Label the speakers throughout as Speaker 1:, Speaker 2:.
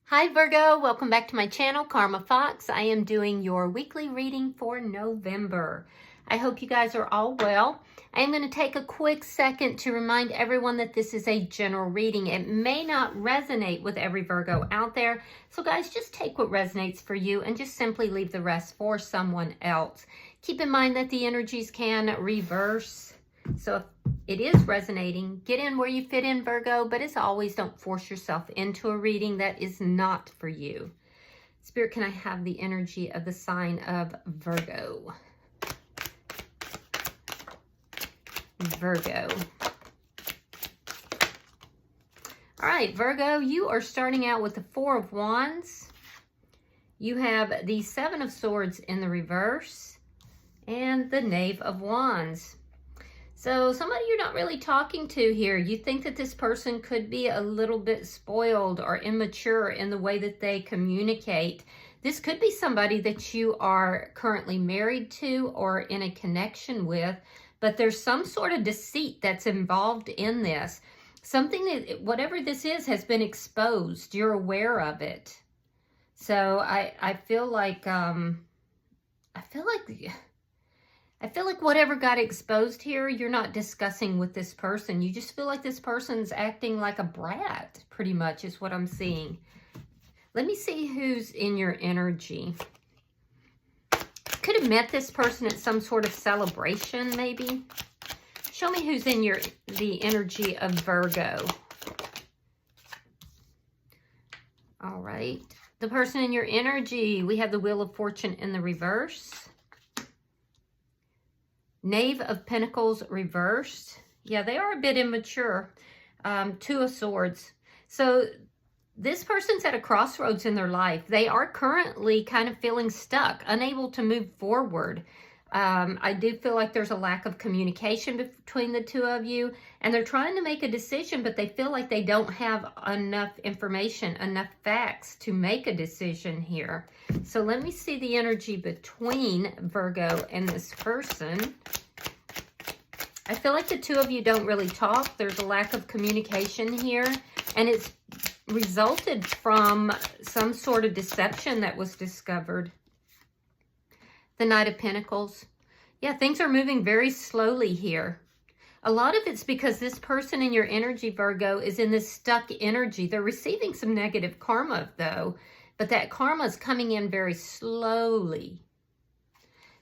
Speaker 1: Hi Virgo, welcome back to my channel, Karma Fox. I am doing your weekly reading for November. I hope you guys are all well. I am going to take a quick second to remind everyone that this is a general reading. It may not resonate with every Virgo out there. So guys, just take what resonates for you and just simply leave the rest for someone else. Keep in mind that the energies can reverse. So if it is resonating, get in where you fit in, Virgo, but as always, don't force yourself into a reading that is not for you. Spirit, can I have the energy of the sign of Virgo? Virgo. All right, Virgo, you are starting out with the Four of Wands. You have the Seven of Swords in the reverse and the Knave of Wands. So somebody you're not really talking to here, you think that this person could be a little bit spoiled or immature in the way that they communicate. This could be somebody that you are currently married to or in a connection with, but there's some sort of deceit that's involved in this. Something that, whatever this is, has been exposed. You're aware of it. So I feel like whatever got exposed here, you're not discussing with this person. You just feel like this person's acting like a brat, pretty much, is what I'm seeing. Let me see who's in your energy. Could have met this person at some sort of celebration, maybe. Show me who's in the energy of Virgo. All right. The person in your energy, we have the Wheel of Fortune in the reverse. Knave of Pentacles reversed. Yeah, they are a bit immature. Two of Swords. So this person's at a crossroads in their life. They are currently kind of feeling stuck, unable to move forward. I do feel like there's a lack of communication between the two of you, and they're trying to make a decision, but they feel like they don't have enough information, enough facts to make a decision here. So let me see the energy between Virgo and this person. I feel like the two of you don't really talk. There's a lack of communication here, and it's resulted from some sort of deception that was discovered. The Knight of Pentacles. Yeah, things are moving very slowly here. A lot of it's because this person in your energy, Virgo, is in this stuck energy. They're receiving some negative karma, though, but that karma is coming in very slowly.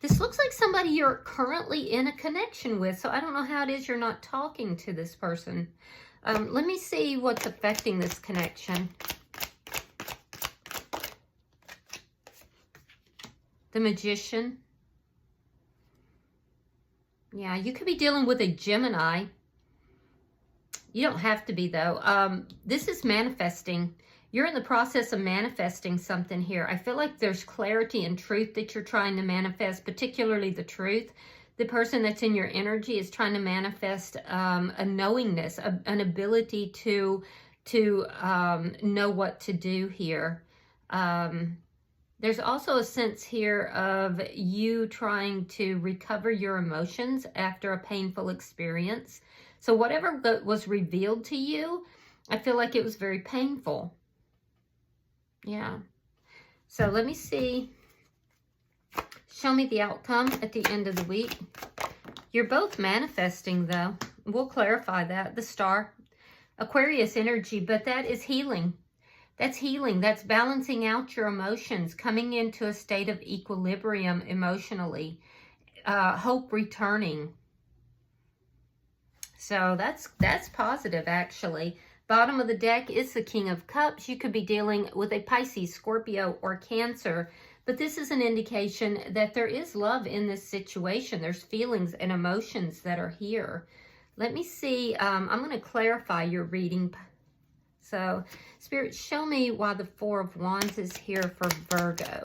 Speaker 1: This looks like somebody you're currently in a connection with, so I don't know how it is you're not talking to this person. Let me see what's affecting this connection. The Magician. Yeah, you could be dealing with a Gemini. You don't have to be, though. This is manifesting. You're in the process of manifesting something here. I feel like there's clarity and truth that you're trying to manifest, particularly the truth. The person that's in your energy is trying to manifest a knowingness, an ability to know what to do here. There's also a sense here of you trying to recover your emotions after a painful experience. So whatever was revealed to you, I feel like it was very painful. Yeah. So let me see. Show me the outcome at the end of the week. You're both manifesting, though. We'll clarify that. The Star. Aquarius energy, but that is healing. That's healing. That's balancing out your emotions, coming into a state of equilibrium emotionally. Hope returning. So that's positive, actually. Bottom of the deck is the King of Cups. You could be dealing with a Pisces, Scorpio, or Cancer. But this is an indication that there is love in this situation. There's feelings and emotions that are here. Let me see. I'm going to clarify your reading. So, Spirit, show me why the Four of Wands is here for Virgo.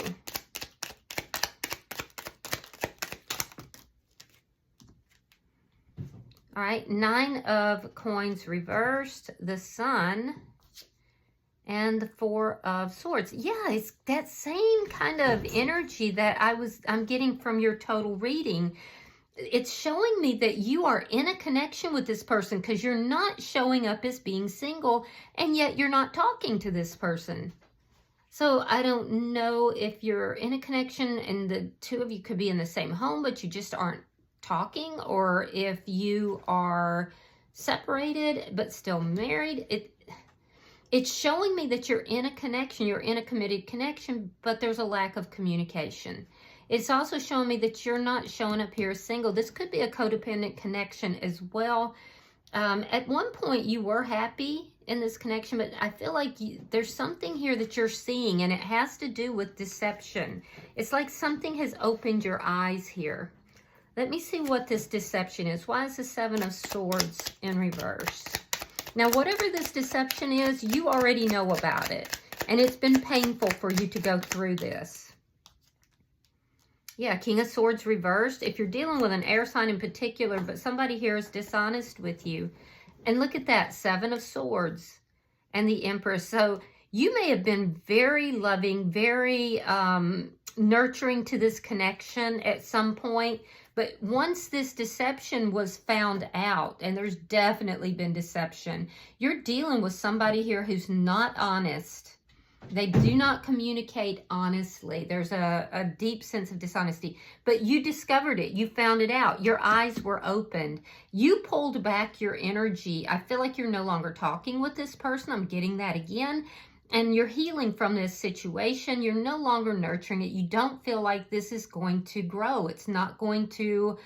Speaker 1: All right, Nine of Coins reversed, the Sun, and the Four of Swords. Yeah, it's that same kind of energy that I'm getting from your total reading. It's showing me that you are in a connection with this person because you're not showing up as being single, and yet you're not talking to this person. So I don't know if you're in a connection and the two of you could be in the same home, but you just aren't talking, or if you are separated but still married. It's showing me that you're in a connection, you're in a committed connection, but there's a lack of communication. It's also showing me that you're not showing up here as single. This could be a codependent connection as well. At one point you were happy in this connection, but I feel like there's something here that you're seeing, and it has to do with deception. It's like something has opened your eyes here. Let me see what this deception is. Why is the Seven of Swords in reverse? Now, whatever this deception is, you already know about it, and it's been painful for you to go through this. Yeah, King of Swords reversed. If you're dealing with an air sign in particular, but somebody here is dishonest with you. And look at that, Seven of Swords and the Empress. So you may have been very loving, very nurturing to this connection at some point. But once this deception was found out, and there's definitely been deception, you're dealing with somebody here who's not honest. They do not communicate honestly. There's a deep sense of dishonesty. But you discovered it. You found it out. Your eyes were opened. You pulled back your energy. I feel like you're no longer talking with this person. I'm getting that again. And you're healing from this situation. You're no longer nurturing it. You don't feel like this is going to grow. It's not going to,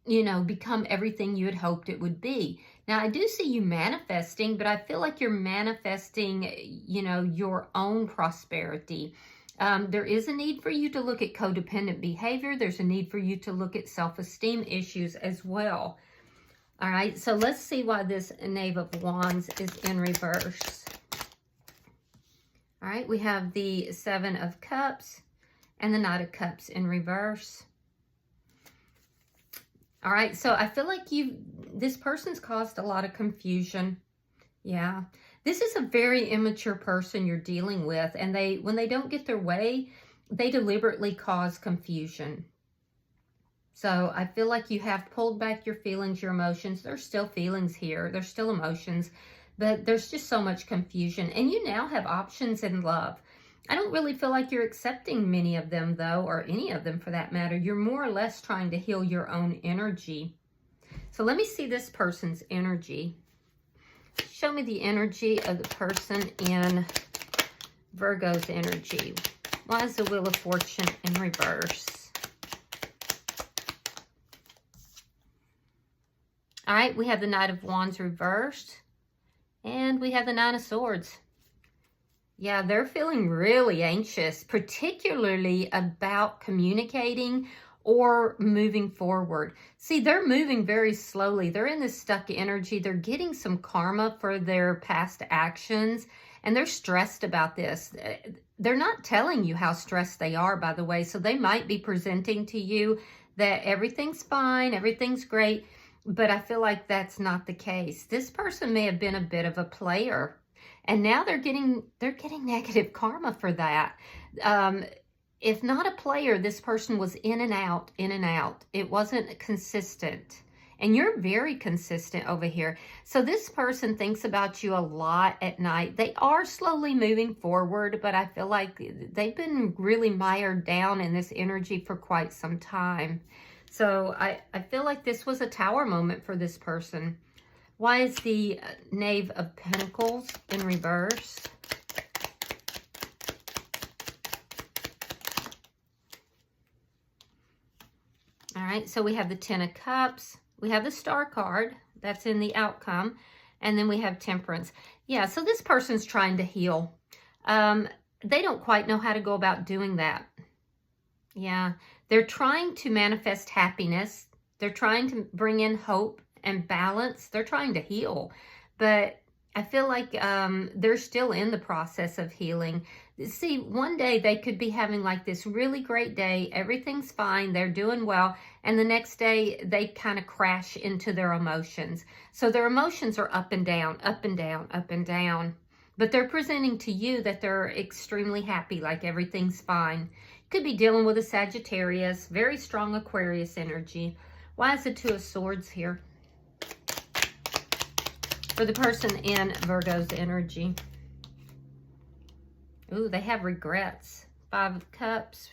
Speaker 1: you know, become everything you had hoped it would be. Now, I do see you manifesting, but I feel like you're manifesting, you know, your own prosperity. There is a need for you to look at codependent behavior. There's a need for you to look at self-esteem issues as well. All right, so let's see why this Knave of Wands is in reverse. All right, we have the Seven of Cups and the Knight of Cups in reverse. All right, so I feel like this person's caused a lot of confusion. Yeah, this is a very immature person you're dealing with, and when they don't get their way, they deliberately cause confusion. So I feel like you have pulled back your feelings, your emotions. There's still feelings here. There's still emotions, but there's just so much confusion, and you now have options in love. I don't really feel like you're accepting many of them, though, or any of them for that matter. You're more or less trying to heal your own energy. So let me see this person's energy. Show me the energy of the person in Virgo's energy. Why is the Wheel of Fortune in reverse? All right, we have the Knight of Wands reversed, and we have the Nine of Swords. Yeah, they're feeling really anxious, particularly about communicating or moving forward. See, they're moving very slowly. They're in this stuck energy. They're getting some karma for their past actions, and they're stressed about this. They're not telling you how stressed they are, by the way, so they might be presenting to you that everything's fine, everything's great, but I feel like that's not the case. This person may have been a bit of a player, and now they're getting negative karma for that. If not a player, this person was in and out, in and out. It wasn't consistent. And you're very consistent over here. So this person thinks about you a lot at night. They are slowly moving forward, but I feel like they've been really mired down in this energy for quite some time. So I feel like this was a tower moment for this person. Why is the Knave of Pentacles in reverse? All right, so we have the Ten of Cups. We have the Star card. That's in the outcome. And then we have Temperance. Yeah, so this person's trying to heal. They don't quite know how to go about doing that. Yeah, they're trying to manifest happiness. They're trying to bring in hope and balance. They're trying to heal, but I feel like they're still in the process of healing. See, one day they could be having like this really great day. Everything's fine. They're doing well. And the next day they kind of crash into their emotions. So their emotions are up and down, up and down, up and down. But they're presenting to you that they're extremely happy, like everything's fine. Could be dealing with a Sagittarius, very strong Aquarius energy. Why is the Two of Swords here? For the person in Virgo's energy. Ooh, they have regrets. 5 of Cups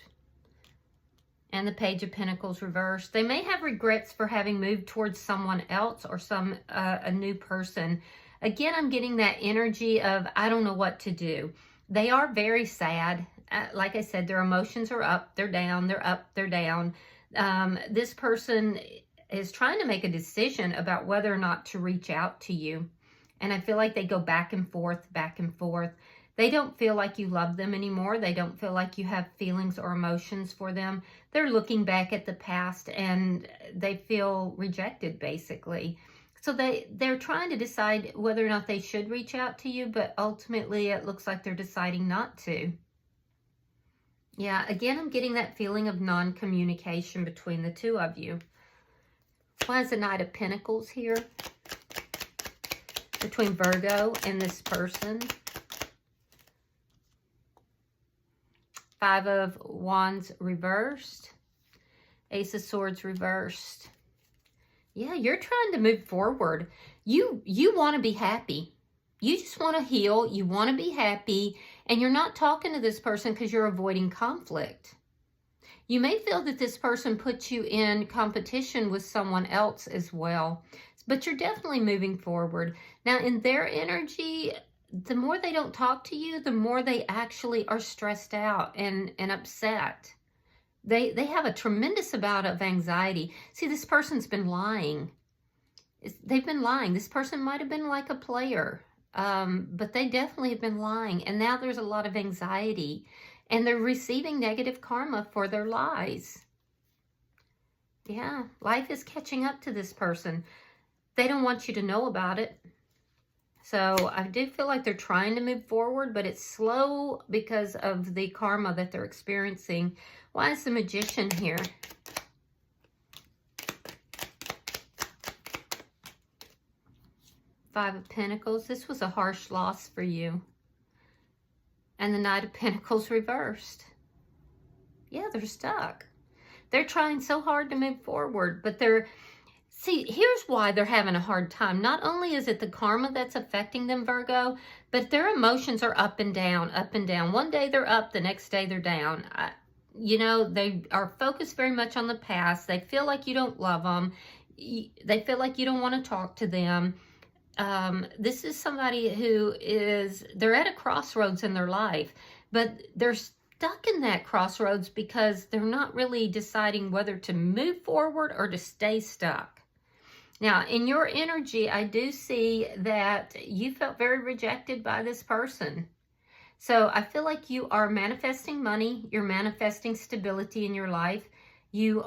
Speaker 1: and the Page of Pentacles reversed. They may have regrets for having moved towards someone else or a new person. Again, I'm getting that energy of, I don't know what to do. They are very sad. Like I said, their emotions are up, they're down, they're up, they're down. This person is trying to make a decision about whether or not to reach out to you. And I feel like they go back and forth, back and forth. They don't feel like you love them anymore. They don't feel like you have feelings or emotions for them. They're looking back at the past and they feel rejected, basically. So they're trying to decide whether or not they should reach out to you, but ultimately it looks like they're deciding not to. Yeah, again, I'm getting that feeling of non-communication between the two of you. Why is the Knight of Pentacles here? Between Virgo and this person. 5 of Wands reversed. Ace of Swords reversed. Yeah, you're trying to move forward. You want to be happy. You just want to heal. You want to be happy. And you're not talking to this person because you're avoiding conflict. You may feel that this person puts you in competition with someone else as well. But you're definitely moving forward. Now, in their energy, the more they don't talk to you, the more they actually are stressed out and upset. They have a tremendous amount of anxiety. See, this person's been lying. They've been lying. This person might have been like a player, but they definitely have been lying. And now there's a lot of anxiety. And they're receiving negative karma for their lies. Yeah, life is catching up to this person. They don't want you to know about it. So I do feel like they're trying to move forward, but it's slow because of the karma that they're experiencing. Why is the Magician here? Five of Pentacles. This was a harsh loss for you. And the Knight of Pentacles reversed. Yeah, they're stuck. They're trying so hard to move forward, but they're... See, here's why they're having a hard time. Not only is it the karma that's affecting them, Virgo, but their emotions are up and down, up and down. One day they're up, the next day they're down. You know, they are focused very much on the past. They feel like you don't love them. They feel like you don't want to talk to them. This is somebody who is, they're at a crossroads in their life, but they're stuck in that crossroads because they're not really deciding whether to move forward or to stay stuck. Now, in your energy, I do see that you felt very rejected by this person. So I feel like you are manifesting money. You're manifesting stability in your life. You're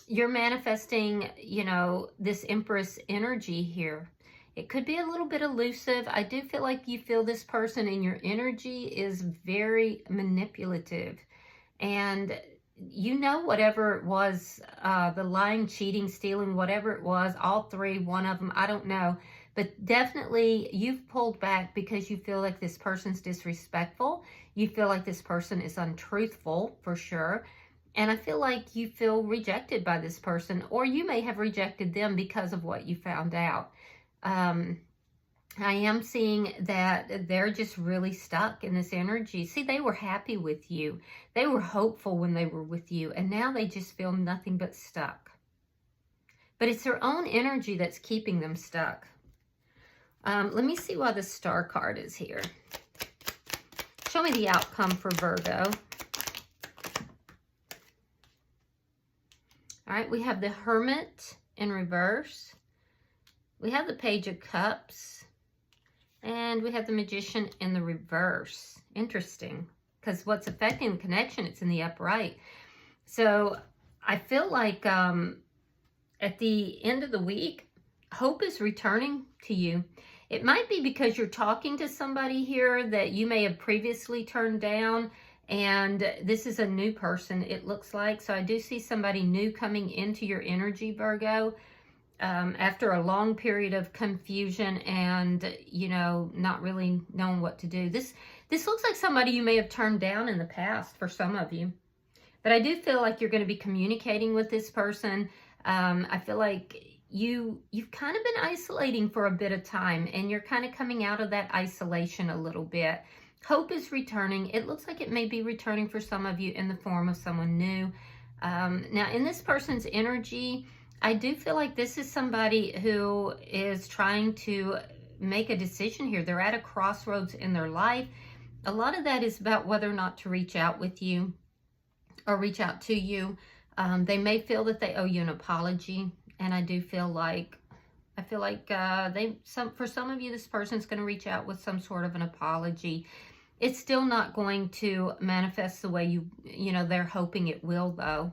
Speaker 1: manifesting, you know, this Empress energy here. It could be a little bit elusive. I do feel like you feel this person in your energy is very manipulative. And you know, whatever it was, the lying, cheating, stealing, whatever it was, all three, one of them, I don't know. But definitely you've pulled back because you feel like this person's disrespectful. You feel like this person is untruthful, for sure. And I feel like you feel rejected by this person, or you may have rejected them because of what you found out. I am seeing that they're just really stuck in this energy. See, they were happy with you. They were hopeful when they were with you, and now they just feel nothing but stuck. But it's their own energy that's keeping them stuck. Let me see why the Star card is here. Show me the outcome for Virgo. All right, we have the Hermit in reverse. We have the Page of Cups. And we have the Magician in the reverse. Interesting. Because what's affecting the connection, it's in the upright. So I feel like at the end of the week, hope is returning to you. It might be because you're talking to somebody here that you may have previously turned down. And this is a new person, it looks like. So I do see somebody new coming into your energy, Virgo. After a long period of confusion and, you know, not really knowing what to do. This looks like somebody you may have turned down in the past for some of you. But I do feel like you're going to be communicating with this person. I feel like you've kind of been isolating for a bit of time, and you're kind of coming out of that isolation a little bit. Hope is returning. It looks like it may be returning for some of you in the form of someone new. Now, in this person's energy, I do feel like this is somebody who is trying to make a decision here. They're at a crossroads in their life. A lot of that is about whether or not to reach out with you or reach out to you. They may feel that they owe you an apology, and I do feel like for some of you, this person's going to reach out with some sort of an apology. It's still not going to manifest the way they're hoping it will, though.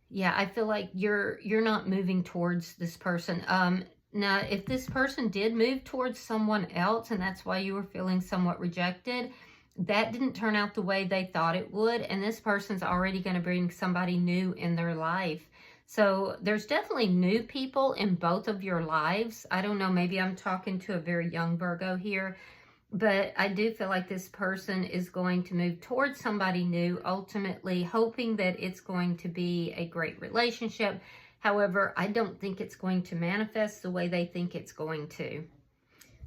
Speaker 1: Yeah, I feel like you're not moving towards this person. Now, if this person did move towards someone else, and that's why you were feeling somewhat rejected, that didn't turn out the way they thought it would, and this person's already going to bring somebody new in their life. So there's definitely new people in both of your lives. I don't know, maybe I'm talking to a very young Virgo here, but I do feel like this person is going to move towards somebody new, ultimately hoping that it's going to be a great relationship. However, I don't think it's going to manifest the way they think it's going to.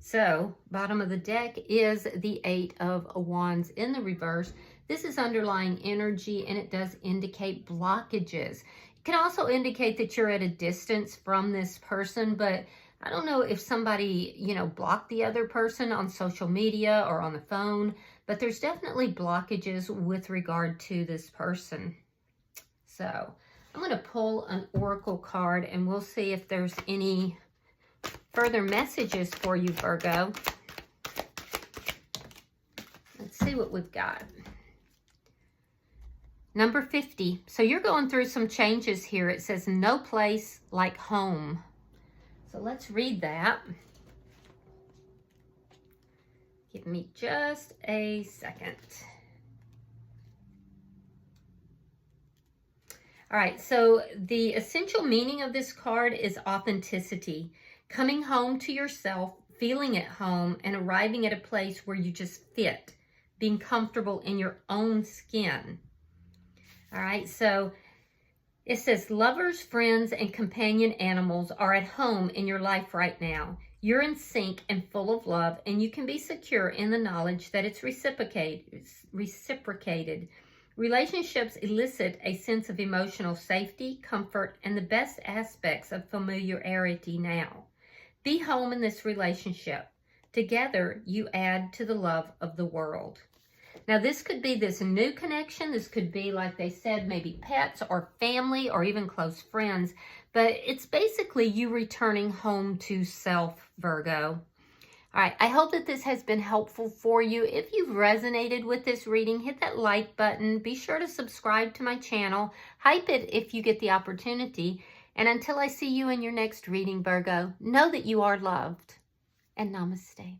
Speaker 1: So, bottom of the deck is the 8 of Wands in the reverse. This is underlying energy, and it does indicate blockages. It can also indicate that you're at a distance from this person, but I don't know if somebody, blocked the other person on social media or on the phone, but there's definitely blockages with regard to this person. So, I'm going to pull an oracle card, and we'll see if there's any further messages for you, Virgo. Let's see what we've got. Number 50. So you're going through some changes here. It says, no place like home. So let's read that. Give me just a second. All right, so the essential meaning of this card is authenticity. Coming home to yourself, feeling at home, and arriving at a place where you just fit. Being comfortable in your own skin. All right, so it says, lovers, friends, and companion animals are at home in your life right now. You're in sync and full of love, and you can be secure in the knowledge that it's reciprocated. Relationships elicit a sense of emotional safety, comfort, and the best aspects of familiarity now. Be home in this relationship. Together, you add to the love of the world. Now, this could be this new connection. This could be, like they said, maybe pets or family or even close friends. But it's basically you returning home to self, Virgo. All right, I hope that this has been helpful for you. If you've resonated with this reading, hit that like button. Be sure to subscribe to my channel. Hype it if you get the opportunity. And until I see you in your next reading, Virgo, know that you are loved. And namaste.